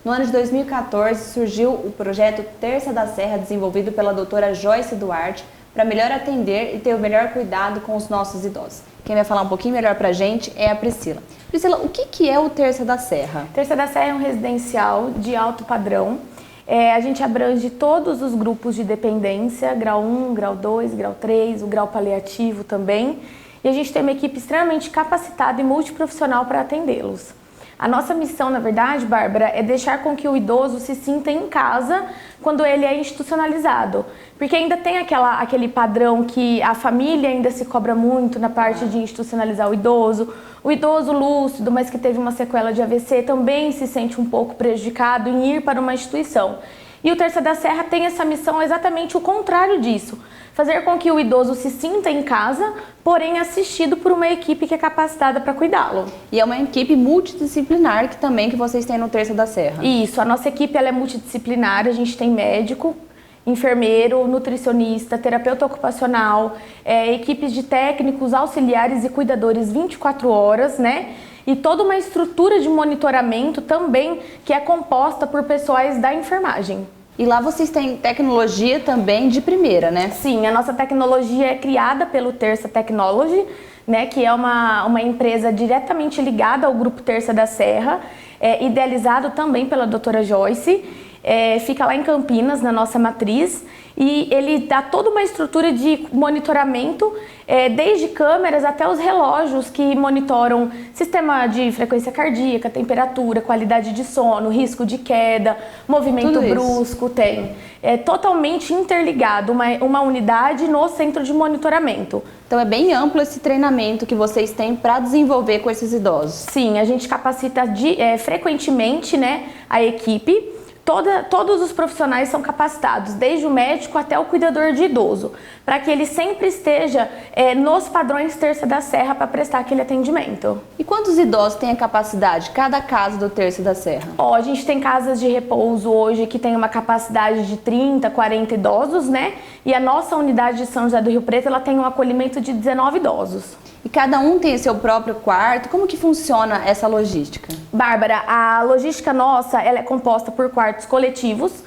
No ano de 2014, surgiu o projeto Terça da Serra, desenvolvido pela doutora Joyce Duarte, para melhor atender e ter o melhor cuidado com os nossos idosos. Quem vai falar um pouquinho melhor para a gente é a Priscila. Priscila, o que é o Terça da Serra? Terça da Serra é um residencial de alto padrão. A gente abrange todos os grupos de dependência, grau 1, grau 2, grau 3, o grau paliativo também. E a gente tem uma equipe extremamente capacitada e multiprofissional para atendê-los. A nossa missão, na verdade, Bárbara, é deixar com que o idoso se sinta em casa quando ele é institucionalizado. Porque ainda tem aquele padrão que a família ainda se cobra muito na parte de institucionalizar o idoso. O idoso lúcido, mas que teve uma sequela de AVC, também se sente um pouco prejudicado em ir para uma instituição. E o Terça da Serra tem essa missão exatamente o contrário disso. Fazer com que o idoso se sinta em casa, porém assistido por uma equipe que é capacitada para cuidá-lo. E é uma equipe multidisciplinar que vocês têm no Terça da Serra. Isso, a nossa equipe ela é multidisciplinar, a gente tem médico, enfermeiro, nutricionista, terapeuta ocupacional, equipes de técnicos, auxiliares e cuidadores 24 horas, né? E toda uma estrutura de monitoramento também que é composta por pessoais da enfermagem. E lá vocês têm tecnologia também de primeira, né? Sim, a nossa tecnologia é criada pelo Terça Technology, né, que é uma empresa diretamente ligada ao Grupo Terça da Serra, idealizado também pela doutora Joyce. Fica lá em Campinas, na nossa matriz, e ele dá toda uma estrutura de monitoramento, desde câmeras até os relógios que monitoram sistema de frequência cardíaca, temperatura, qualidade de sono, risco de queda, movimento brusco, tem. É totalmente interligado, uma unidade no centro de monitoramento. Então é bem amplo esse treinamento que vocês têm para desenvolver com esses idosos. Sim, a gente capacita frequentemente, né, a equipe. Todos os profissionais são capacitados, desde o médico até o cuidador de idoso, para que ele sempre esteja nos padrões Terça da Serra para prestar aquele atendimento. E quantos idosos têm a capacidade, cada casa do Terça da Serra? A gente tem casas de repouso hoje que tem uma capacidade de 30, 40 idosos, né? E a nossa unidade de São José do Rio Preto, ela tem um acolhimento de 19 idosos. E cada um tem seu próprio quarto? Como que funciona essa logística? Bárbara, a logística nossa ela é composta por quartos coletivos,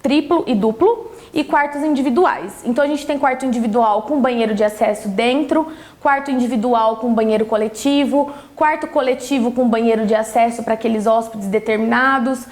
triplo e duplo, e quartos individuais. Então a gente tem quarto individual com banheiro de acesso dentro, quarto individual com banheiro coletivo, quarto coletivo com banheiro de acesso para aqueles hóspedes determinados.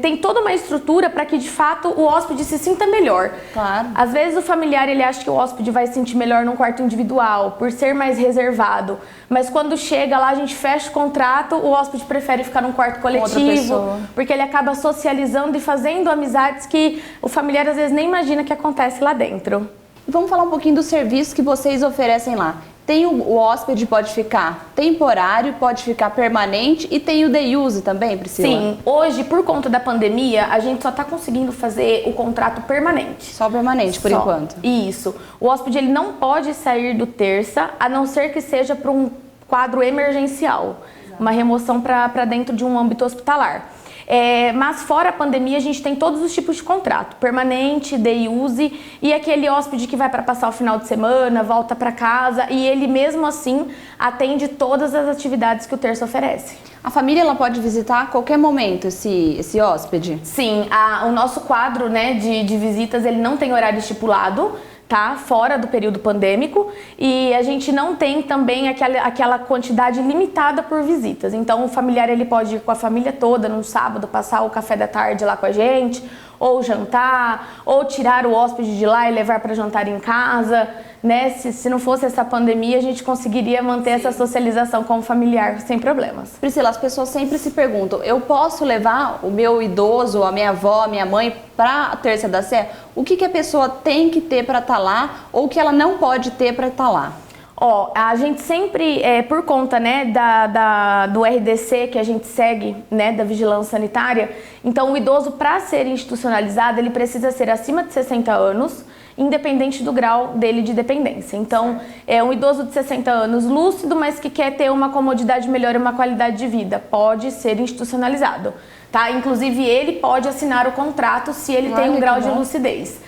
Tem toda uma estrutura para que de fato o hóspede se sinta melhor. Claro. Às vezes o familiar ele acha que o hóspede vai se sentir melhor num quarto individual, por ser mais reservado. Mas quando chega lá, a gente fecha o contrato, o hóspede prefere ficar num quarto coletivo, porque ele acaba socializando e fazendo amizades que o familiar às vezes nem imagina que acontece lá dentro. Vamos falar um pouquinho dos serviços que vocês oferecem lá. Tem o hóspede, pode ficar temporário, pode ficar permanente e tem o day use também, Priscila? Sim, hoje por conta da pandemia a gente só está conseguindo fazer o contrato permanente. Só permanente por enquanto? Isso. O hóspede ele não pode sair do Terça, a não ser que seja para um quadro emergencial, uma remoção para dentro de um âmbito hospitalar. Mas fora a pandemia a gente tem todos os tipos de contrato, permanente, day use e aquele hóspede que vai para passar o final de semana, volta para casa e ele mesmo assim atende todas as atividades que o Terça oferece. A família ela pode visitar a qualquer momento esse hóspede? Sim, o nosso quadro, né, de visitas ele não tem horário estipulado. Tá? Fora do período pandêmico e a gente não tem também aquela quantidade limitada por visitas. Então o familiar ele pode ir com a família toda num sábado, passar o café da tarde lá com a gente, ou jantar, ou tirar o hóspede de lá e levar para jantar em casa, né? Se não fosse essa pandemia, a gente conseguiria manter essa socialização com o familiar sem problemas. Priscila, as pessoas sempre se perguntam, eu posso levar o meu idoso, a minha avó, a minha mãe para a Terça da Serra? O que a pessoa tem que ter para estar lá ou o que ela não pode ter para estar lá? A gente sempre, por conta, né, do RDC que a gente segue, né, da vigilância sanitária, então o idoso para ser institucionalizado, ele precisa ser acima de 60 anos, independente do grau dele de dependência. Então, é um idoso de 60 anos lúcido, mas que quer ter uma comodidade melhor e uma qualidade de vida, pode ser institucionalizado, tá? Inclusive, ele pode assinar o contrato se ele tem um grau de lucidez.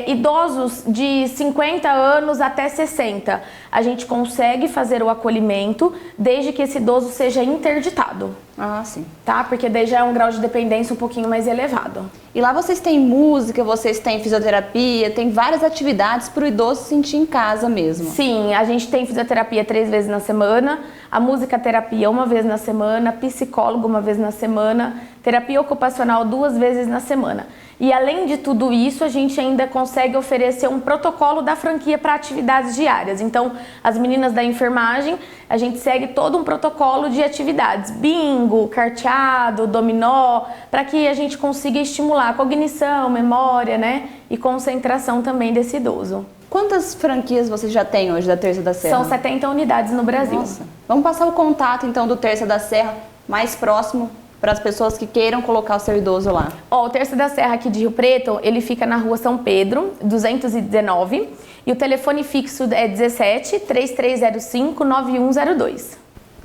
Idosos de 50 anos até 60, a gente consegue fazer o acolhimento desde que esse idoso seja interditado. Ah, sim. Tá? Porque daí já é um grau de dependência um pouquinho mais elevado. E lá vocês têm música, vocês têm fisioterapia, tem várias atividades para o idoso se sentir em casa mesmo. Sim, a gente tem fisioterapia 3 vezes na semana, a musicoterapia 1 vez na semana, psicólogo 1 vez na semana, terapia ocupacional 2 vezes na semana. E além de tudo isso, a gente ainda consegue oferecer um protocolo da franquia para atividades diárias. Então, as meninas da enfermagem, a gente segue todo um protocolo de atividades, bingo, carteado, dominó, para que a gente consiga estimular a cognição, memória, né, e concentração também desse idoso. Quantas franquias vocês já têm hoje da Terça da Serra? São 70 unidades no Brasil. Nossa. Vamos passar o contato então do Terça da Serra mais próximo para as pessoas que queiram colocar o seu idoso lá. O Terça da Serra aqui de Rio Preto, ele fica na rua São Pedro, 219, e o telefone fixo é 17 3305 9102.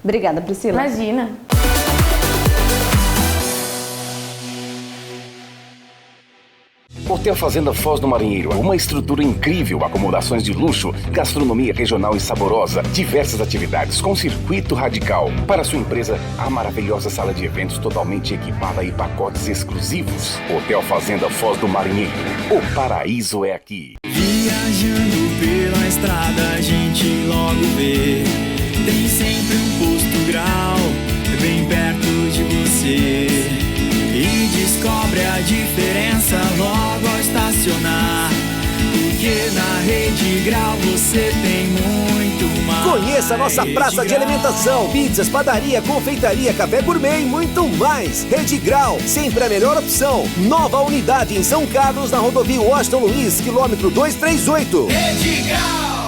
Obrigada, Priscila. Imagina. Hotel Fazenda Foz do Marinheiro, uma estrutura incrível, acomodações de luxo, gastronomia regional e saborosa, diversas atividades com circuito radical. Para sua empresa, a maravilhosa sala de eventos totalmente equipada e pacotes exclusivos. Hotel Fazenda Foz do Marinheiro, o paraíso é aqui. Viajando pela estrada a gente logo vê, tem sempre um posto grau bem perto de você. E descobre a diferença logo ao estacionar, porque na Rede Grau você tem muito mais. Conheça a nossa praça de alimentação, pizzas, padaria, confeitaria, café gourmet e muito mais. Rede Grau, sempre a melhor opção. Nova unidade em São Carlos, na rodovia Washington Luiz, quilômetro 238. Rede Grau!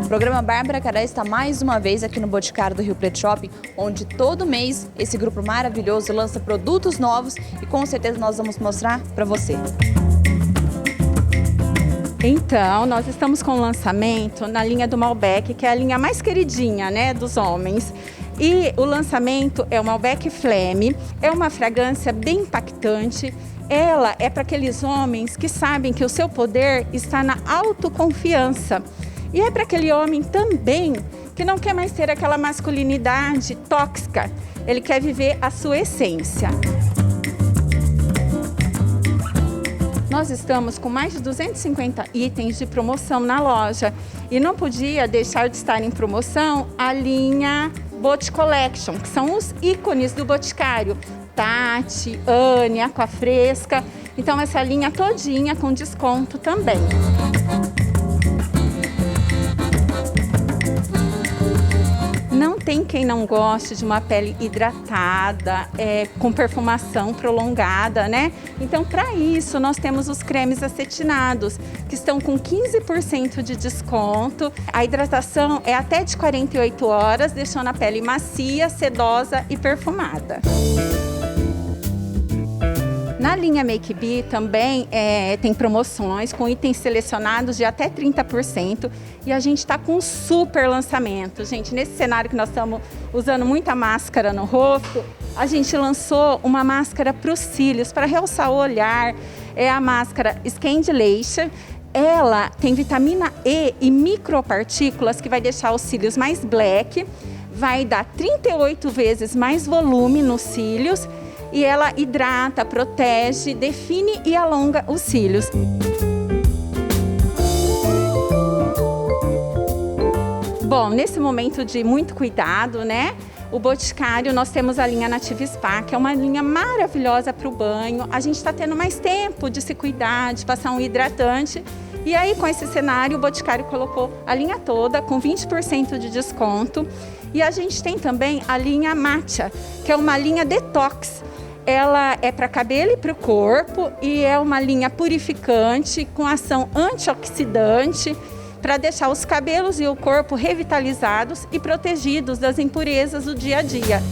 O programa Bárbara Caré está mais uma vez aqui no Boticário do Rio Preto Shopping, onde todo mês esse grupo maravilhoso lança produtos novos e com certeza nós vamos mostrar para você. Então, nós estamos com o lançamento na linha do Malbec, que é a linha mais queridinha, né, dos homens. E o lançamento é o Malbec Flame, é uma fragrância bem impactante. Ela é para aqueles homens que sabem que o seu poder está na autoconfiança. E é para aquele homem também que não quer mais ter aquela masculinidade tóxica. Ele quer viver a sua essência. Nós estamos com mais de 250 itens de promoção na loja. E não podia deixar de estar em promoção a linha Bot Collection, que são os ícones do Boticário. Tati, Anne, Aquafresca. Então essa linha todinha com desconto também. Não tem quem não goste de uma pele hidratada, com perfumação prolongada, né? Então, para isso, nós temos os cremes acetinados, que estão com 15% de desconto. A hidratação é até de 48 horas, deixando a pele macia, sedosa e perfumada. Na linha Make Be também tem promoções com itens selecionados de até 30% e a gente está com um super lançamento. Gente, nesse cenário que nós estamos usando muita máscara no rosto, a gente lançou uma máscara para os cílios, para realçar o olhar. É a máscara Scandilation. Ela tem vitamina E e micropartículas que vai deixar os cílios mais black, vai dar 38 vezes mais volume nos cílios. E ela hidrata, protege, define e alonga os cílios. Bom, nesse momento de muito cuidado, né? O Boticário, nós temos a linha Nativa Spa, que é uma linha maravilhosa para o banho. A gente está tendo mais tempo de se cuidar, de passar um hidratante. E aí, com esse cenário, o Boticário colocou a linha toda com 20% de desconto. E a gente tem também a linha Matcha, que é uma linha detox. Ela é para cabelo e para o corpo e é uma linha purificante com ação antioxidante para deixar os cabelos e o corpo revitalizados e protegidos das impurezas do dia a dia.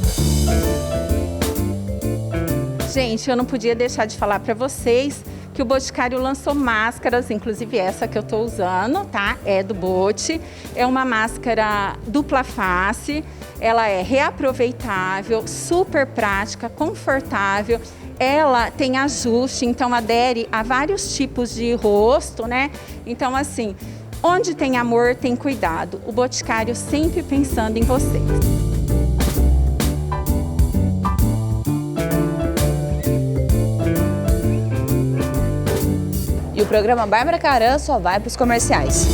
Gente, eu não podia deixar de falar para vocês que o Boticário lançou máscaras, inclusive essa que eu estou usando, tá? É do Bote. É uma máscara dupla face, ela é reaproveitável, super prática, confortável. Ela tem ajuste, então adere a vários tipos de rosto, né? Então, assim, onde tem amor, tem cuidado. O Boticário sempre pensando em você. E o programa Bárbara Caram só vai para os comerciais.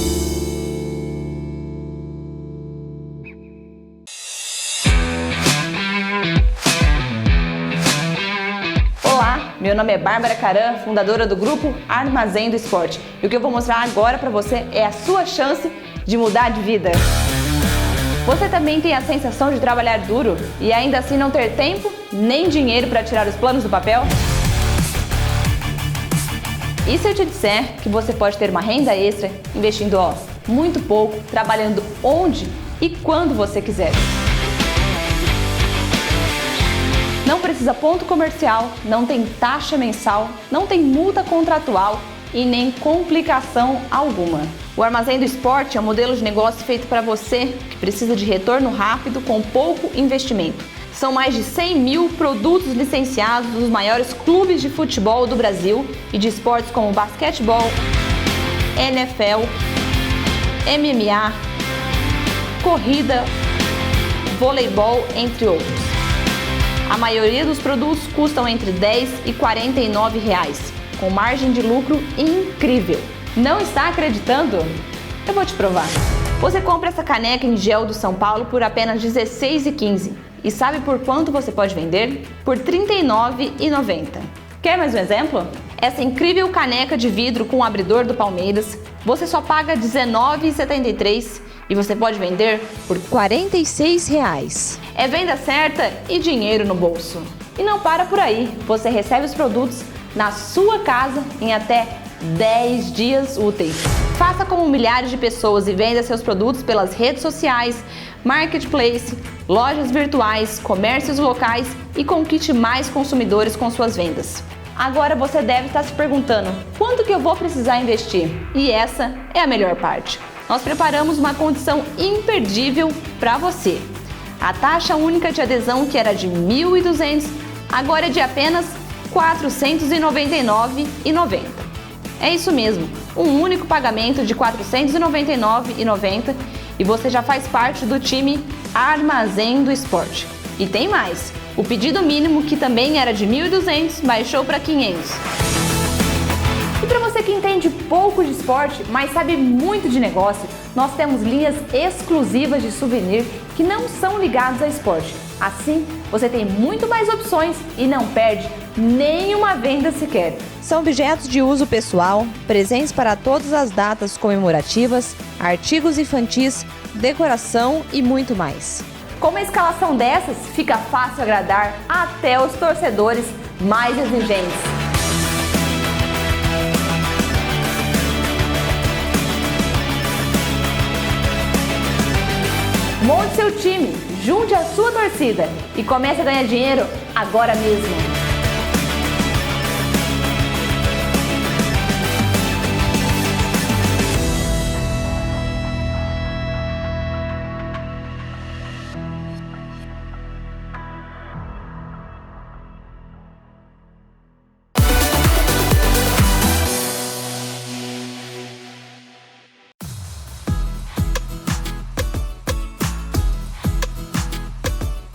Olá, meu nome é Bárbara Caram, fundadora do grupo Armazém do Esporte. E o que eu vou mostrar agora para você é a sua chance de mudar de vida. Você também tem a sensação de trabalhar duro e ainda assim não ter tempo nem dinheiro para tirar os planos do papel? E se eu te disser que você pode ter uma renda extra investindo muito pouco, trabalhando onde e quando você quiser? Não precisa ponto comercial, não tem taxa mensal, não tem multa contratual e nem complicação alguma. O Armazém do Esporte é um modelo de negócio feito para você que precisa de retorno rápido com pouco investimento. São mais de 100 mil produtos licenciados dos maiores clubes de futebol do Brasil e de esportes como basquetebol, NFL, MMA, corrida, voleibol, entre outros. A maioria dos produtos custam entre R$10 e R$49, com margem de lucro incrível. Não está acreditando? Eu vou te provar. Você compra essa caneca em gel do São Paulo por apenas R$16,15. E sabe por quanto você pode vender? Por R$ 39,90. Quer mais um exemplo? Essa incrível caneca de vidro com o abridor do Palmeiras, você só paga R$ 19,73 e você pode vender por R$ 46,00. É venda certa e dinheiro no bolso. E não para por aí, você recebe os produtos na sua casa em até 10 dias úteis. Faça como milhares de pessoas e venda seus produtos pelas redes sociais, marketplace, lojas virtuais, comércios locais e conquiste mais consumidores com suas vendas. Agora você deve estar se perguntando, quanto que eu vou precisar investir? E essa é a melhor parte. Nós preparamos uma condição imperdível para você. A taxa única de adesão, que era de R$ 1.200, agora é de apenas R$ 499,90. É isso mesmo, um único pagamento de R$ 499,90 e você já faz parte do time Armazém do Esporte. E tem mais, o pedido mínimo, que também era de R$ 1.200, baixou para R$ 500. E para você que entende pouco de esporte, mas sabe muito de negócio, nós temos linhas exclusivas de souvenir que não são ligados a esporte. Assim, você tem muito mais opções e não perde nenhuma venda sequer. São objetos de uso pessoal, presentes para todas as datas comemorativas, artigos infantis, decoração e muito mais. Com uma escalação dessas, fica fácil agradar até os torcedores mais exigentes. Monte seu time, junte a sua torcida e comece a ganhar dinheiro agora mesmo.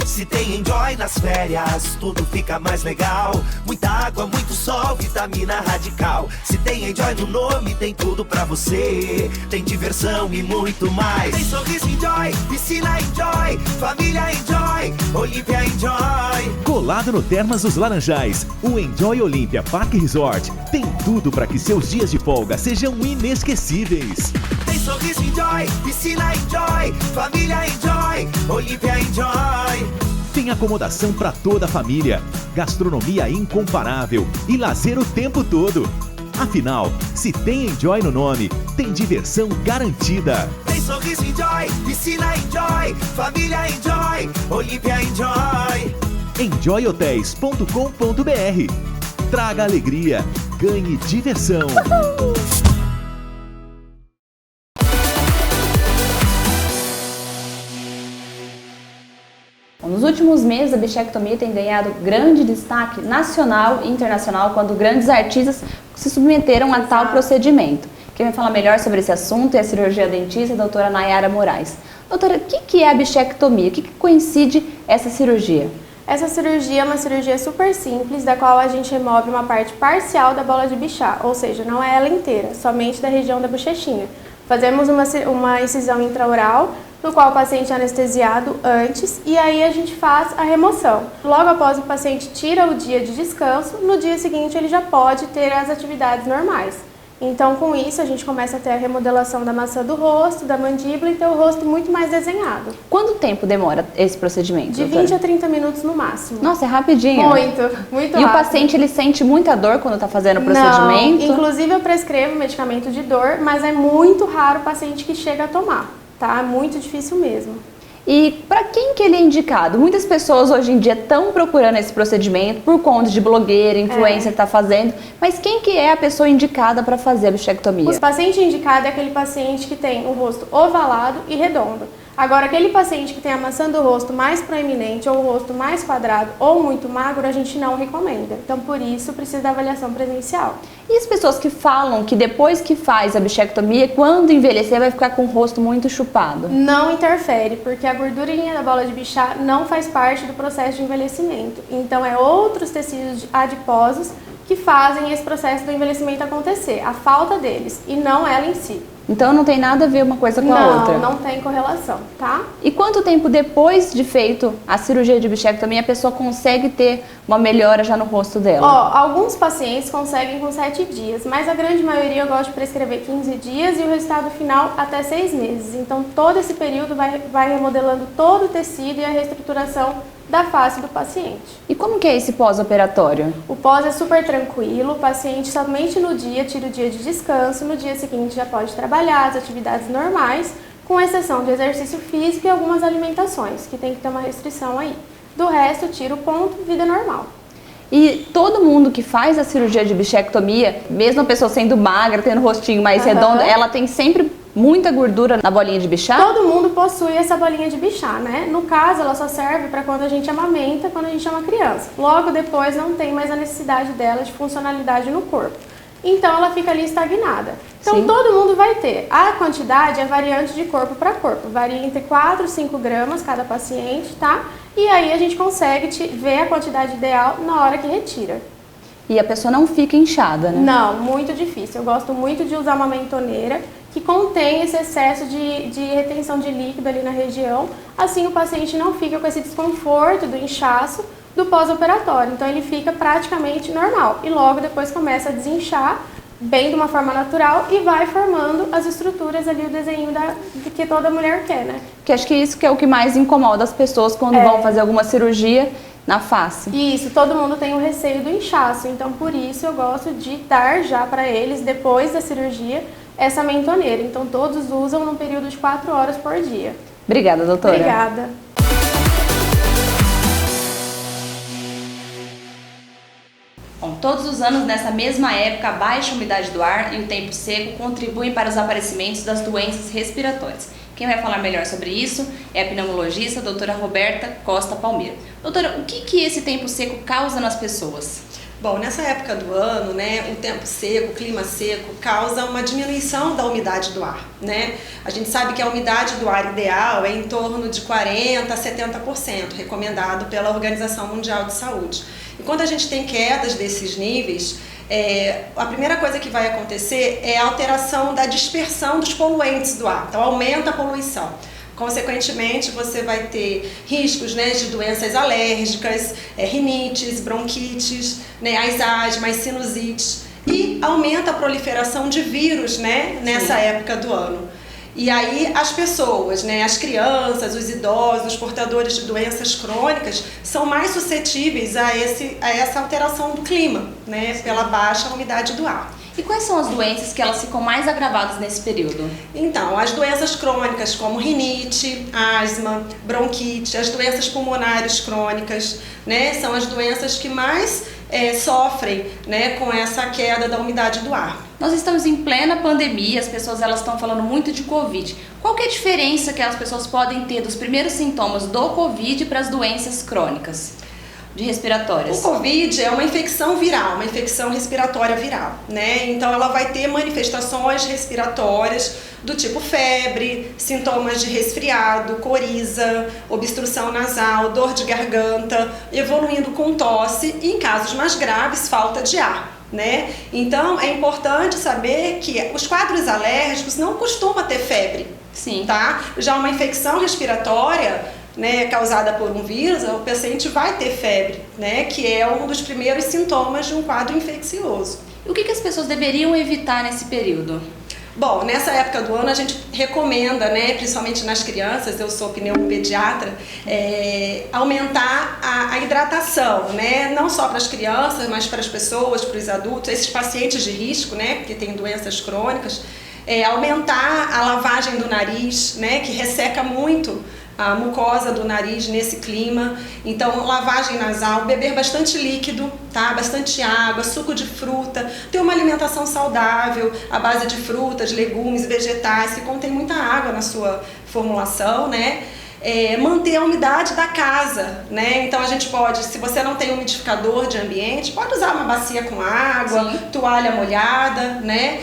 Se tem Enjoy nas férias, tudo fica mais legal. Muita água, muito sol, vitamina radical. Se tem Enjoy no nome, tem tudo pra você. Tem diversão e muito mais. Tem sorriso Enjoy, piscina Enjoy, família Enjoy, Olímpia Enjoy. Colado no Termas dos Laranjais, o Enjoy Olímpia Parque Resort tem tudo para que seus dias de folga sejam inesquecíveis. Tem sorriso Enjoy, piscina Enjoy, família Enjoy, Olímpia Enjoy. Tem acomodação para toda a família, gastronomia incomparável e lazer o tempo todo. Afinal, se tem Enjoy no nome, tem diversão garantida. Tem sorriso Enjoy, piscina Enjoy, família Enjoy, Olímpia Enjoy. Enjoyhotels.com.br. Traga alegria, ganhe diversão. Nos últimos meses, a bichectomia tem ganhado grande destaque nacional e internacional quando grandes artistas se submeteram a tal procedimento. Quem vai falar melhor sobre esse assunto é a cirurgia dentista, a doutora Nayara Moraes. Doutora, o que é a bichectomia? O que coincide essa cirurgia? Essa cirurgia é uma cirurgia super simples, da qual a gente remove uma parte parcial da bola de bichar, ou seja, não é ela inteira, somente da região da bochechinha. Fazemos uma incisão intraoral, no qual o paciente é anestesiado antes, e aí a gente faz a remoção. Logo após o paciente tira o dia de descanso, no dia seguinte ele já pode ter as atividades normais. Então, com isso, a gente começa a ter a remodelação da maçã do rosto, da mandíbula, e ter o rosto muito mais desenhado. Quanto tempo demora esse procedimento, De doutora? 20 a 30 minutos no máximo. Nossa, é rapidinho. Muito rápido. E o paciente, ele sente muita dor quando está fazendo o procedimento? Não, inclusive eu prescrevo medicamento de dor, mas é muito raro o paciente que chega a tomar, tá? É muito difícil mesmo. E para quem que ele é indicado? Muitas pessoas hoje em dia estão procurando esse procedimento por conta de blogueira, influencer que está fazendo, mas quem que é a pessoa indicada para fazer a bichectomia? O paciente indicado é aquele paciente que tem o rosto ovalado e redondo. Agora, aquele paciente que tem a maçã do rosto mais proeminente ou o rosto mais quadrado ou muito magro, a gente não recomenda. Então, por isso, precisa da avaliação presencial. E as pessoas que falam que depois que faz a bichectomia, quando envelhecer, vai ficar com o rosto muito chupado? Não interfere, porque a gordurinha da bola de bichar não faz parte do processo de envelhecimento. Então, é outros tecidos adiposos que fazem esse processo do envelhecimento acontecer, a falta deles, e não ela em si. Então não tem nada a ver uma coisa com a outra? Não tem correlação, tá? E quanto tempo depois de feito a cirurgia de bichectomia a pessoa consegue ter uma melhora já no rosto dela? Alguns pacientes conseguem com 7 dias, mas a grande maioria eu gosto de prescrever 15 dias e o resultado final até 6 meses. Então todo esse período vai remodelando todo o tecido e a reestruturação da face do paciente. E como que é esse pós-operatório? O pós é super tranquilo, o paciente somente no dia tira o dia de descanso, no dia seguinte já pode trabalhar as atividades normais, com exceção de exercício físico e algumas alimentações, que tem que ter uma restrição aí. Do resto, tira o ponto, vida normal. E todo mundo que faz a cirurgia de bichectomia, mesmo a pessoa sendo magra, tendo o rostinho mais redondo, ela tem sempre muita gordura na bolinha de bichar? Todo mundo possui essa bolinha de bichar, né? No caso, ela só serve para quando a gente amamenta, quando a gente é uma criança. Logo depois não tem mais a necessidade dela de funcionalidade no corpo. Então ela fica ali estagnada. Então todo mundo vai ter. A quantidade é variante de corpo para corpo. Varia entre 4 e 5 gramas cada paciente, tá? E aí a gente consegue ver a quantidade ideal na hora que retira. E a pessoa não fica inchada, né? Não, muito difícil. Eu gosto muito de usar uma mentoneira que contém esse excesso de retenção de líquido ali na região. Assim o paciente não fica com esse desconforto do inchaço do pós-operatório. Então ele fica praticamente normal. E logo depois começa a desinchar bem de uma forma natural e vai formando as estruturas ali, o desenho que toda mulher quer, né? Que acho que isso que é o que mais incomoda as pessoas quando vão fazer alguma cirurgia na face. Isso, todo mundo tem o receio do inchaço, então por isso eu gosto de dar já para eles, depois da cirurgia, essa mentoneira. Então todos usam num período de 4 horas por dia. Obrigada, doutora. Obrigada. Bom, todos os anos, nessa mesma época, a baixa umidade do ar e o tempo seco contribuem para os aparecimentos das doenças respiratórias. Quem vai falar melhor sobre isso é a pneumologista, a doutora Roberta Costa Palmeira. Doutora, o que esse tempo seco causa nas pessoas? Bom, nessa época do ano, né, o tempo seco, o clima seco, causa uma diminuição da umidade do ar, né? A gente sabe que a umidade do ar ideal é em torno de 40% a 70%, recomendado pela Organização Mundial de Saúde. E quando a gente tem quedas desses níveis, a primeira coisa que vai acontecer é a alteração da dispersão dos poluentes do ar, então aumenta a poluição. Consequentemente, você vai ter riscos, né, de doenças alérgicas, rinites, bronquites, né, as asmas, sinusites, e aumenta a proliferação de vírus, né, nessa época do ano. E aí as pessoas, né, as crianças, os idosos, os portadores de doenças crônicas são mais suscetíveis a essa alteração do clima, né, pela baixa umidade do ar. E quais são as doenças que elas ficam mais agravadas nesse período? Então, as doenças crônicas como rinite, asma, bronquite, as doenças pulmonares crônicas, né, são as doenças que mais sofrem, né, com essa queda da umidade do ar. Nós estamos em plena pandemia, as pessoas elas estão falando muito de Covid. Qual que é a diferença que as pessoas podem ter dos primeiros sintomas do Covid para as doenças crônicas de respiratórias? O Covid é uma infecção viral, uma infecção respiratória viral, né? Então ela vai ter manifestações respiratórias do tipo febre, sintomas de resfriado, coriza, obstrução nasal, dor de garganta, evoluindo com tosse e, em casos mais graves, falta de ar, né? Então é importante saber que os quadros alérgicos não costumam ter febre, sim, tá? Já uma infecção respiratória, né, causada por um vírus, o paciente vai ter febre, né, que é um dos primeiros sintomas de um quadro infeccioso. E o que as pessoas deveriam evitar nesse período? Bom, nessa época do ano a gente recomenda, né, principalmente nas crianças, eu sou pneumopediatra, aumentar a hidratação, né, não só para as crianças, mas para as pessoas, para os adultos, esses pacientes de risco, né, que têm doenças crônicas, aumentar a lavagem do nariz, né, que resseca muito a mucosa do nariz nesse clima. Então, lavagem nasal, beber bastante líquido, tá? Bastante água, suco de fruta, ter uma alimentação saudável, à base de frutas, legumes, vegetais, que contém muita água na sua formulação, né? Manter a umidade da casa, né? Então a gente pode, se você não tem um umidificador de ambiente, pode usar uma bacia com água, sim, toalha molhada, né?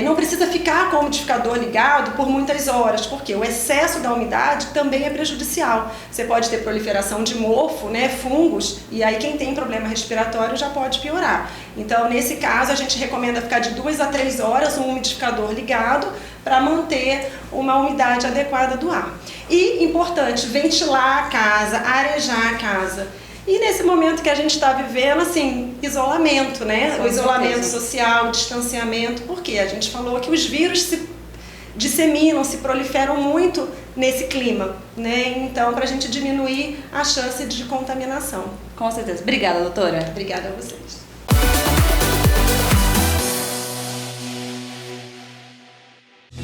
Não precisa ficar com o umidificador ligado por muitas horas, porque o excesso da umidade também é prejudicial. Você pode ter proliferação de mofo, né? Fungos, e aí quem tem problema respiratório já pode piorar. Então nesse caso a gente recomenda ficar de 2 a 3 horas um umidificador ligado para manter uma umidade adequada do ar. E, importante, ventilar a casa, arejar a casa. E nesse momento que a gente está vivendo, assim, isolamento, né? O isolamento social, o distanciamento, porque a gente falou que os vírus se disseminam, se proliferam muito nesse clima, né? Então, para a gente diminuir a chance de contaminação. Com certeza. Obrigada, doutora. Obrigada a vocês.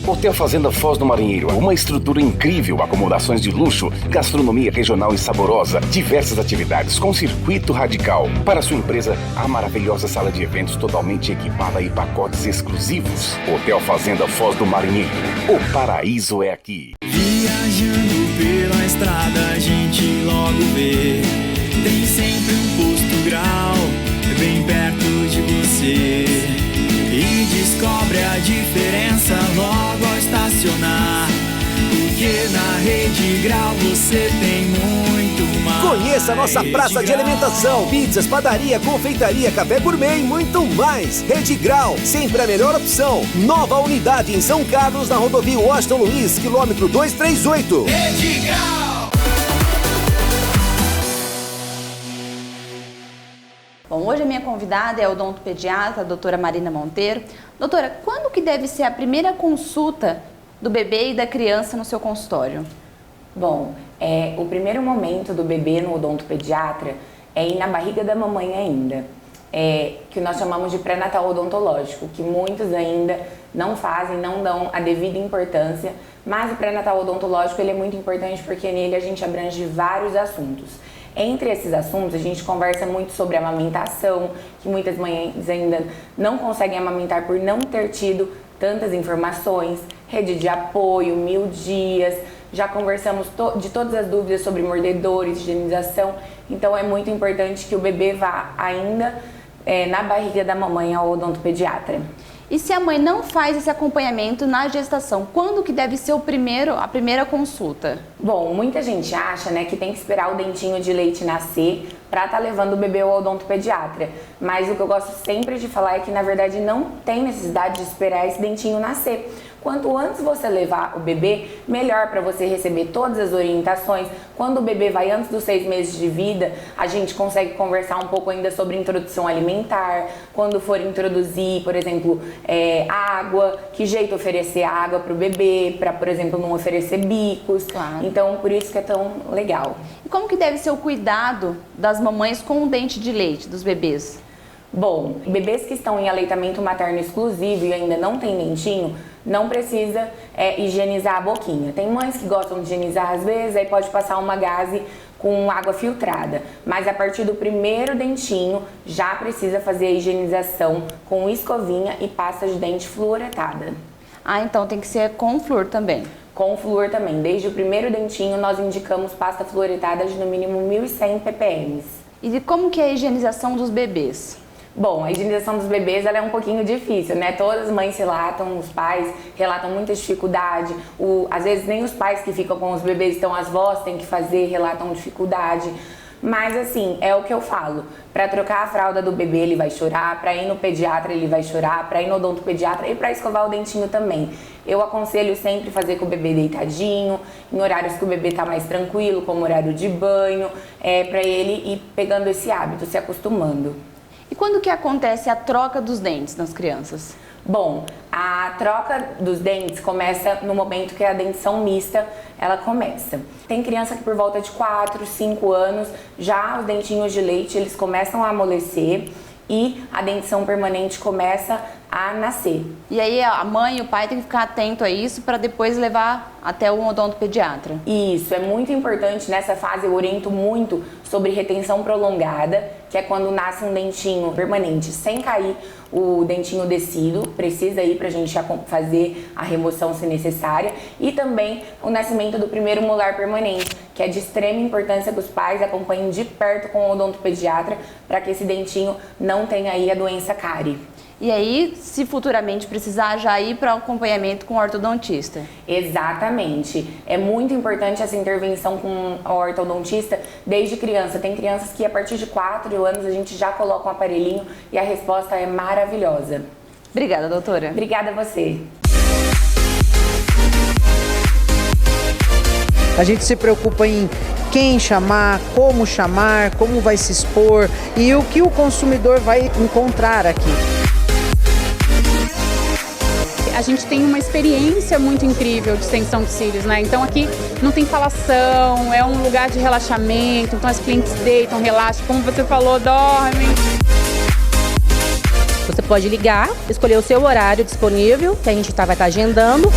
Hotel Fazenda Foz do Marinheiro, uma estrutura incrível, acomodações de luxo, gastronomia regional e saborosa, diversas atividades com circuito radical. Para sua empresa, a maravilhosa sala de eventos totalmente equipada e pacotes exclusivos. Hotel Fazenda Foz do Marinheiro, o paraíso é aqui. Viajando pela estrada a gente logo vê, tem sempre um posto grau bem perto de você. E descobre a diferença logo ao estacionar, porque na Rede Grau você tem muito mais. Conheça a nossa praça de alimentação, pizzas, padaria, confeitaria, café gourmet e muito mais. Rede Grau, sempre a melhor opção. Nova unidade em São Carlos, na rodovia Washington Luiz, quilômetro 238. Rede Grau! Bom, hoje a minha convidada é a odontopediatra, a doutora Marina Monteiro. Doutora, quando que deve ser a primeira consulta do bebê e da criança no seu consultório? Bom, o primeiro momento do bebê no odontopediatra é ir na barriga da mamãe ainda, que nós chamamos de pré-natal odontológico, que muitos ainda não fazem, não dão a devida importância, mas o pré-natal odontológico ele é muito importante porque nele a gente abrange vários assuntos. Entre esses assuntos, a gente conversa muito sobre amamentação, que muitas mães ainda não conseguem amamentar por não ter tido tantas informações, rede de apoio, 1000 dias, já conversamos de todas as dúvidas sobre mordedores, higienização, então é muito importante que o bebê vá ainda na barriga da mamãe ao odontopediatra. E se a mãe não faz esse acompanhamento na gestação, quando que deve ser a primeira consulta? Bom, muita gente acha, né, que tem que esperar o dentinho de leite nascer para estar levando o bebê ao odontopediatra. Mas o que eu gosto sempre de falar é que, na verdade, não tem necessidade de esperar esse dentinho nascer. Quanto antes você levar o bebê, melhor para você receber todas as orientações. Quando o bebê vai antes dos 6 meses de vida, a gente consegue conversar um pouco ainda sobre introdução alimentar. Quando for introduzir, por exemplo, água, que jeito oferecer água para o bebê, para, por exemplo, não oferecer bicos. Claro. Então, por isso que é tão legal. E como que deve ser o cuidado das mamães com o dente de leite dos bebês? Bom, bebês que estão em aleitamento materno exclusivo e ainda não tem dentinho, não precisa higienizar a boquinha. Tem mães que gostam de higienizar às vezes, aí pode passar uma gaze com água filtrada, mas a partir do primeiro dentinho já precisa fazer a higienização com escovinha e pasta de dente fluoretada. Ah, então tem que ser com flúor também. Com flúor também. Desde o primeiro dentinho nós indicamos pasta fluoretada de no mínimo 1.100 ppm. E como que é a higienização dos bebês? Bom, a higienização dos bebês ela é um pouquinho difícil, né? Todas as mães relatam, os pais relatam muita dificuldade. Às vezes nem os pais que ficam com os bebês, então as vós têm que fazer, relatam dificuldade. Mas assim, é o que eu falo. Para trocar a fralda do bebê ele vai chorar, para ir no pediatra ele vai chorar, para ir no odontopediatra e para escovar o dentinho também. Eu aconselho sempre fazer com o bebê deitadinho, em horários que o bebê tá mais tranquilo, como horário de banho, para ele ir pegando esse hábito, se acostumando. E quando que acontece a troca dos dentes nas crianças? Bom, a troca dos dentes começa no momento que a dentição mista ela começa. Tem criança que por volta de 4, 5 anos, já os dentinhos de leite eles começam a amolecer e a dentição permanente começa a nascer. E aí a mãe e o pai têm que ficar atento a isso para depois levar até o odontopediatra. Isso, é muito importante nessa fase, eu oriento muito sobre retenção prolongada, que é quando nasce um dentinho permanente sem cair o dentinho descido, precisa ir pra gente fazer a remoção se necessária, e também o nascimento do primeiro molar permanente, que é de extrema importância que os pais acompanhem de perto com o odontopediatra para que esse dentinho não tenha aí a doença cárie. E aí, se futuramente precisar, já ir para o acompanhamento com o ortodontista. Exatamente. É muito importante essa intervenção com o ortodontista desde criança. Tem crianças que a partir de 4 anos a gente já coloca um aparelhinho e a resposta é maravilhosa. Obrigada, doutora. Obrigada a você. A gente se preocupa em quem chamar, como vai se expor e o que o consumidor vai encontrar aqui. A gente tem uma experiência muito incrível de extensão de cílios, né? Então aqui não tem falação, é um lugar de relaxamento, então as clientes deitam, relaxam, como você falou, dormem. Você pode ligar, escolher o seu horário disponível, que a gente vai estar agendando.